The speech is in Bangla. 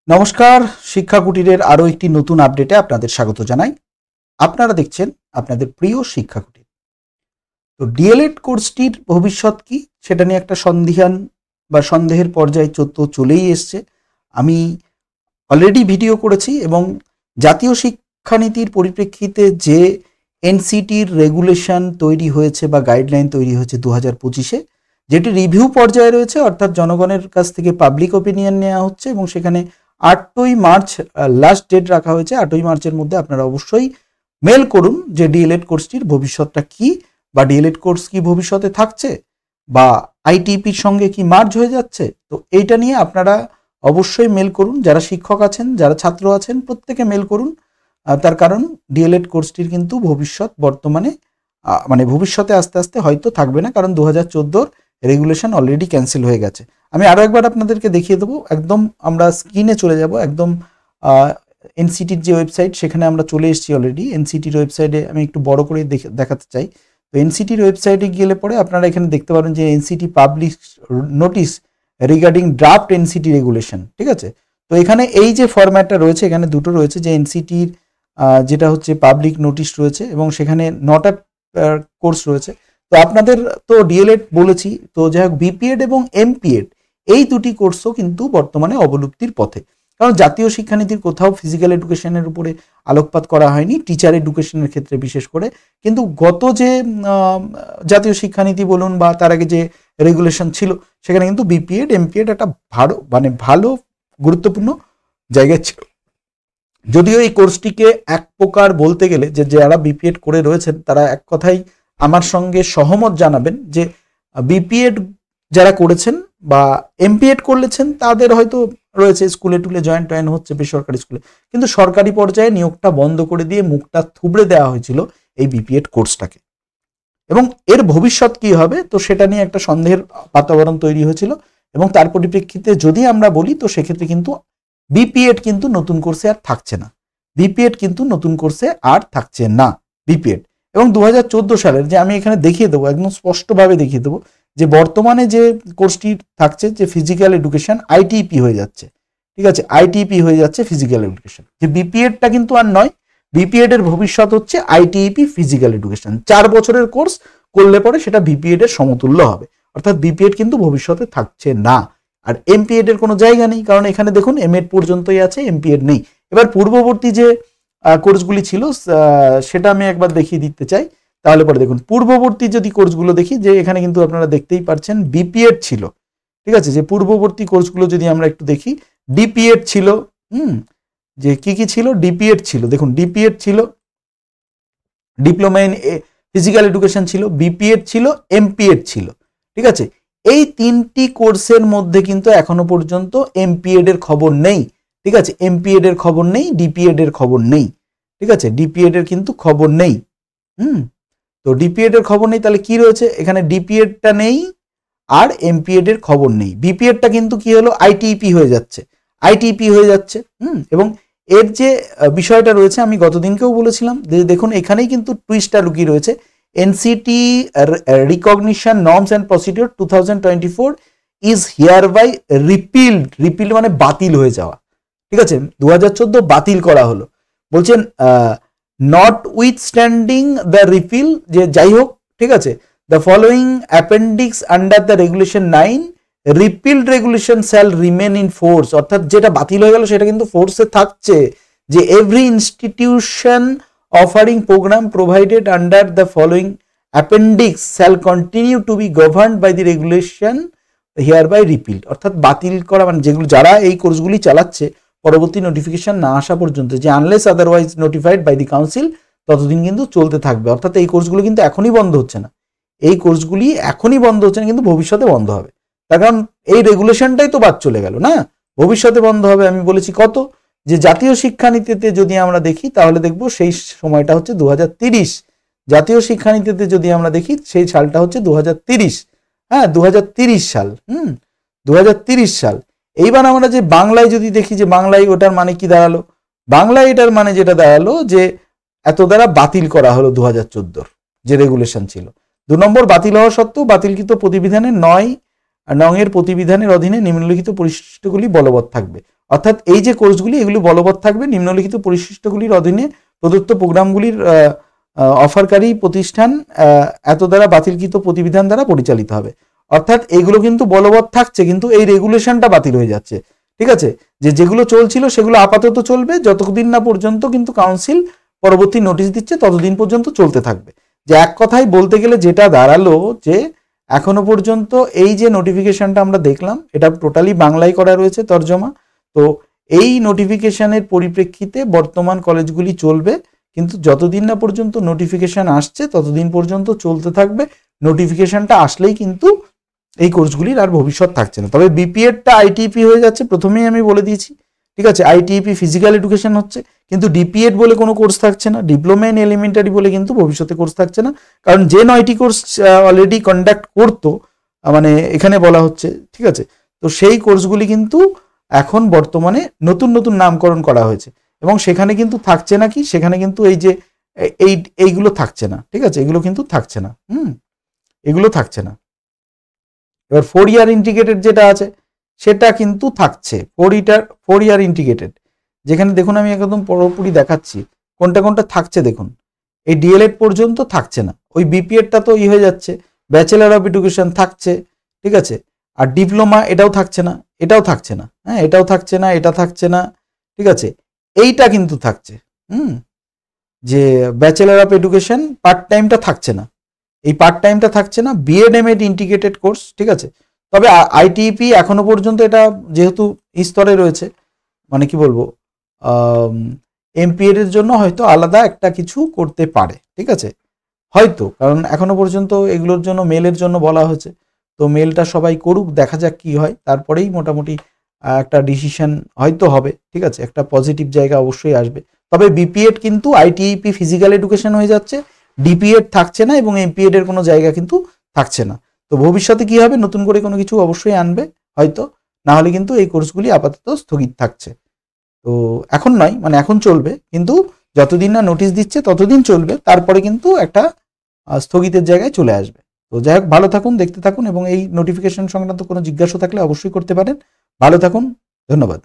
নমস্কার, শিক্ষা কুটিরের আরো একটি নতুন আপডেটে আপনাদের স্বাগত জানাই। আপনারা দেখছেন আপনাদের প্রিয় শিক্ষা কুটির। তো ডিএলএড কোর্সটির ভবিষ্যৎ কি সেটা নিয়ে একটা সন্দিহান বা সন্দেহের পর্যায়ে চলেই এসছে। আমি অলরেডি ভিডিও করেছি এবং জাতীয় শিক্ষানীতির পরিপ্রেক্ষিতে যে এনসিটির রেগুলেশন তৈরি হয়েছে বা গাইডলাইন তৈরি হয়েছে 2025-এ, যেটি রিভিউ পর্যায়ে রয়েছে, অর্থাৎ জনগণের কাছ থেকে পাবলিক ওপিনিয়ন নেওয়া হচ্ছে এবং সেখানে 8ই মার্চ লাস্ট ডেট রাখা হয়েছে। 8ই মার্চের মধ্যে আপনারা অবশ্যই মেল করুন যে ডিএলএড কোর্সটির ভবিষ্যৎটা কি, বা ডিএলএড কোর্স কি ভবিষ্যতে থাকছে, বা আইটিপির সঙ্গে কি মার্জ হয়ে যাচ্ছে। তো এইটা নিয়ে আপনারা অবশ্যই মেল করুন। যারা শিক্ষক আছেন, যারা ছাত্র আছেন, প্রত্যেকে মেল করুন। তার কারণ ডিএলএড কোর্সটির কিন্তু ভবিষ্যৎ বর্তমানে ভবিষ্যতে আস্তে আস্তে হয়তো থাকবে না, কারণ 2014-র রেগুলেশন অলরেডি ক্যান্সেল হয়ে গেছে। আমি আরও একবার আপনাদেরকে দেখিয়ে দেবো, একদম আমরা স্ক্রিনে চলে যাব, একদম এনসিটির যে ওয়েবসাইট সেখানে আমরা চলে এসেছি অলরেডি। এনসিটির ওয়েবসাইটে আমি একটু বড় করে দেখাতে চাই। তো এনসিটির ওয়েবসাইটে গেলে পরে আপনারা এখানে দেখতে পারেন যে NCT publish notice regarding draft NCT regulation, ঠিক আছে। তো এখানে এই যে ফরম্যাটটা রয়েছে, এখানে দুটো রয়েছে, যে এনসিটির যেটা হচ্ছে পাবলিক নোটিশ রয়েছে এবং সেখানে 9টা কোর্স রয়েছে। তো আপনাদের তো ডিএলএড বলেছি, তো যাই হোক বিপিএড এবং এমপিএড এই দুটি কোর্সও কিন্তু বর্তমানে অবলুপ্তির পথে, কারণ জাতীয় শিক্ষানীতির কোথাও ফিজিক্যাল এডুকেশনের উপরে আলোকপাত করা হয়নি, টিচার এডুকেশনের ক্ষেত্রে বিশেষ করে। কিন্তু গত যে জাতীয় শিক্ষানীতি বলুন বা তার আগে যে রেগুলেশন ছিল, সেখানে কিন্তু বিপিএড এমপিএড একটা ভালো গুরুত্বপূর্ণ জায়গায় ছিল। যদিও এই কোর্সটিকে এক প্রকার বলতে গেলে যে যারা বিপিএড করে রয়েছেন তারা এক কথাই আমার সঙ্গে সহমত জানাবেন যে বিপিএড যারা করেছেন বা এমপিএড করলেছেন তাদের হয়তো রয়েছে স্কুলে টুলে জয়েন হচ্ছে বেসরকারি স্কুলে, কিন্তু সরকারি পর্যায়ে নিয়োগটা বন্ধ করে দিয়ে মুখটা থুবড়ে দেওয়া হয়েছিল এই বিপিএড কোর্সটাকে। এবং এর ভবিষ্যৎ কি হবে, তো সেটা নিয়ে একটা সন্দেহের বাতাবরণ তৈরি হয়েছিল। এবং তার পরিপ্রেক্ষিতে যদি আমরা বলি, তো সেক্ষেত্রে কিন্তু বিপিএড কিন্তু নতুন কোর্সে আর থাকছে না। বিপিএড কিন্তু নতুন কোর্সে আর থাকছে না বিপিএড। এবং 2014 সালের যে আমি এখানে দেখিয়ে দেবো, একদম স্পষ্টভাবে দেখিয়ে দেবো যে বর্তমানে যে কোর্সটি থাকছে, যে ফিজিক্যাল এডুকেশন আইটিপি হয়ে যাচ্ছে, ঠিক আছে, আইটিপি হয়ে যাচ্ছে ফিজিক্যাল এডুকেশন, যে বিপিএডটা কিন্তু আর নয়। বিপিএড এর ভবিষ্যৎ হচ্ছে আইটিপি ফিজিক্যাল এডুকেশন। 4 বছরের কোর্স করলে পরে সেটা বিপিএড এর সমতুল্য হবে, অর্থাৎ বিপিএড কিন্তু ভবিষ্যতে থাকছে না। আর এমপিএড এর কোনো জায়গা নেই, কারণ এখানে দেখুন এমএড পর্যন্তই আছে, এমপিএড নেই। এবার পূর্ববর্তী যে কোর্সগুলি ছিল সেটা আমি একবার দেখিয়ে দিতে চাই। তাহলে পরে দেখুন পূর্ববর্তী যদি কোর্সগুলো দেখি, যে এখানে কিন্তু আপনারা দেখতেই পাচ্ছেন বিপিএড ছিল, ঠিক আছে। যে পূর্ববর্তী কোর্সগুলো যদি আমরা একটু দেখি, ডিপিএড ছিল, যে কি ছিল, ডিপিএড ছিল, দেখুন ডিপিএড ছিল, ডিপ্লোমা ইন ফিজিক্যাল এডুকেশন ছিল, বিপিএড ছিল, এমপিএড ছিল, ঠিক আছে। এই 3টি কোর্সের মধ্যে কিন্তু এখনো পর্যন্ত এমপিএড এর খবর নেই, ঠিক আছে। এমপিএড এর খবর নেই, ডিপিএড এর খবর নেই, ঠিক আছে। ডিপিএড এর কিন্তু খবর নেই। তো ডিপিএড এর খবর নেই, তাহলে কি রয়েছে এখানে, ডিপিএডটা নেই আর এমপিএড এর খবর নেই। বিপিএডটা কিন্তু কি হলো, আইটিপি হয়ে যাচ্ছে, আইটিপি হয়ে যাচ্ছে। এবং এর যে বিষয়টা রয়েছে, আমি গতদিনকেও বলেছিলাম যে দেখুন এখানেই কিন্তু টুইস্টটা লুকিয়ে রয়েছে। NCT recognition norms and procedure 2024 is hereby repealed. Repealed মানে বাতিল হয়ে যাওয়া, ঠিক আছে। 2014 বাতিল করা হলো, বলছেন নট উইথস্ট্যান্ডিং দ্য রিপিল, যে যাই হোক, ঠিক আছে, the following appendix under the regulation 9 রিপিল্ড regulation shall remain in force. অর্থাৎ যেটা বাতিল হয়ে গেল সেটা কিন্তু ফোর্সে থাকছে, যে every institution offering program provided under the following appendix shall continue to be governed by the regulation hereby repealed। অর্থাৎ বাতিল করা মানে যেগুলো যারা এই কোর্সগুলি চালাচ্ছে পরবর্তী নোটিফিকেশন না আসা পর্যন্ত, যে unless otherwise notified by the council, ততদিন কিন্তু চলতে থাকবে। অর্থাৎ এই কোর্সগুলো কিন্তু এখনই বন্ধ হচ্ছে না, এই কোর্সগুলি এখনই বন্ধ হচ্ছে না, কিন্তু ভবিষ্যতে বন্ধ হবে। তার কারণ এই রেগুলেশনটাই তো বাদ চলে গেল না, ভবিষ্যতে বন্ধ হবে। আমি বলেছি কত, যে জাতীয় শিক্ষানীতিতে যদি আমরা দেখি তাহলে দেখব সেই সময়টা হচ্ছে 2030। জাতীয় শিক্ষানীতিতে যদি আমরা দেখি সেই সালটা হচ্ছে 2030, হ্যাঁ 2030 সাল, 2030 সাল। এইবার আমরা যে বাংলায় যদি দেখি, যে বাংলায় ওটার মানে কি দাঁড়ালো, বাংলায় এটার মানে যেটা দাঁড়ালো যে এত দ্বারা বাতিল করা হলো 2014 যে রেগুলেশন ছিল। 2 নম্বর, বাতিল হওয়া সত্ত্বেও বাতিলকৃত প্রতিবিধানের 9 নং এর প্রতিবিধানের অধীনে নিম্নলিখিত পরিশিষ্টগুলি বলবৎ থাকবে। অর্থাৎ এই যে কোর্সগুলি এগুলি বলবৎ থাকবে নিম্নলিখিত পরিশিষ্টগুলির অধীনে প্রদত্ত প্রোগ্রামগুলির অফারকারী প্রতিষ্ঠান এত দ্বারা বাতিলকৃত প্রতিবিধান দ্বারা পরিচালিত হবে। অর্থাৎ এগুলো কিন্তু বলবৎ থাকছে, কিন্তু এই রেগুলেশনটা বাতিল হয়ে যাচ্ছে। ঠিক আছে, যেগুলো চলছিল সেগুলো আপাতত চলবে, যতদিন না পর্যন্ত কিন্তু কাউন্সিল পরবর্তী নোটিশ দিচ্ছে ততদিন পর্যন্ত চলতে থাকবে। যে এক কথায় বলতে গেলে যেটা দাঁড়ালো যে এখনো পর্যন্ত এই যে নোটিফিকেশনটা আমরা দেখলাম এটা টোটালি বাংলায় করা রয়েছে তর্জমা। তো এই নোটিফিকেশনের পরিপ্রেক্ষিতে বর্তমান কলেজগুলি চলবে, কিন্তু যতদিন না পর্যন্ত নোটিফিকেশন আসছে ততদিন পর্যন্ত চলতে থাকবে। নোটিফিকেশনটা আসলেই কিন্তু এই কোর্সগুলির আর ভবিষ্যৎ থাকছে না। তবে বিপিএডটা আইটিপি হয়ে যাচ্ছে, প্রথমেই আমি বলে দিয়েছি। ঠিক আছে, আইটিপি ফিজিক্যাল এডুকেশন হচ্ছে, কিন্তু ডিপিএড বলে কোনো কোর্স থাকছে না, ডিপ্লোমা ইন এলিমেন্টারি বলে কিন্তু ভবিষ্যতে কোর্স থাকছে না। কারণ যে 9টি কোর্স অলরেডি কন্ডাক্ট করতো, মানে এখানে বলা হচ্ছে, ঠিক আছে, তো সেই কোর্সগুলি কিন্তু এখন বর্তমানে নতুন নতুন নামকরণ করা হয়েছে এবং সেখানে কিন্তু থাকছে না কি, সেখানে কিন্তু এই যে এইগুলো থাকছে না। ঠিক আছে, এগুলো কিন্তু থাকছে না, এগুলো থাকছে না। এবার 4 ইয়ার ইন্টিগ্রেটেড যেটা আছে সেটা কিন্তু থাকছে, 4 ইয়ার ইন্টিগ্রেটেড, যেখানে দেখুন আমি একদম পুরোপুরি দেখাচ্ছি কোনটা কোনটা থাকছে। দেখুন এই ডিএলএড পর্যন্ত থাকছে না, ওই বিপিএডটা তো হয়ে যাচ্ছে, ব্যাচেলার অফ এডুকেশন থাকছে। ঠিক আছে, আর ডিপ্লোমা এটাও থাকছে না, এটাও থাকছে না, হ্যাঁ এটাও থাকছে না, এটা থাকছে না। ঠিক আছে, এইটা কিন্তু থাকছে, যে ব্যাচেলার অফ এডুকেশন পার্ট টাইমটা থাকছে না, এই পার্ট টাইমটা থাকছে না। বিএড এমএড ইন্টিগ্রেটেড কোর্স, ঠিক আছে। তবে আইটিপি এখনো পর্যন্ত এটা যেহেতু স্তরে রয়েছে, মানে কি বলবো, এমপিএড এর জন্য হয়তো আলাদা একটা কিছু করতে পারে। ঠিক আছে, হয়তো, কারণ এখনো পর্যন্ত এগুলোর জন্য মেলের জন্য বলা হয়েছে, তো মেলটা সবাই করুক, দেখা যাক কি হয়, তারপরেই মোটামুটি একটা ডিসিশন হয়তো হবে। ঠিক আছে, একটা পজিটিভ জায়গা অবশ্যই আসবে। তবে বিপিএড কিন্তু আইটিপি ফিজিক্যাল এডুকেশন হয়ে যাচ্ছে, ডিপিএড থাকছে না এবং এমপিএড এর কোনো জায়গা কিন্তু থাকছে না। তো ভবিষ্যতে কি হবে, নতুন করে কোনো কিছু অবশ্যই আনবে হয়তো, না হলে কিন্তু এই কোর্সগুলি আপাতত স্থগিত থাকছে। তো এখন নয়, মানে এখন চলবে, কিন্তু যতদিন না নোটিশ দিচ্ছে ততদিন চলবে, তারপরে কিন্তু একটা স্থগিতের জায়গায় চলে আসবে। তো যাই হোক, ভালো থাকুন, দেখতে থাকুন এবং এই নোটিফিকেশন সংক্রান্ত কোনো জিজ্ঞাসা থাকলে অবশ্যই করতে পারেন। ভালো থাকুন, ধন্যবাদ।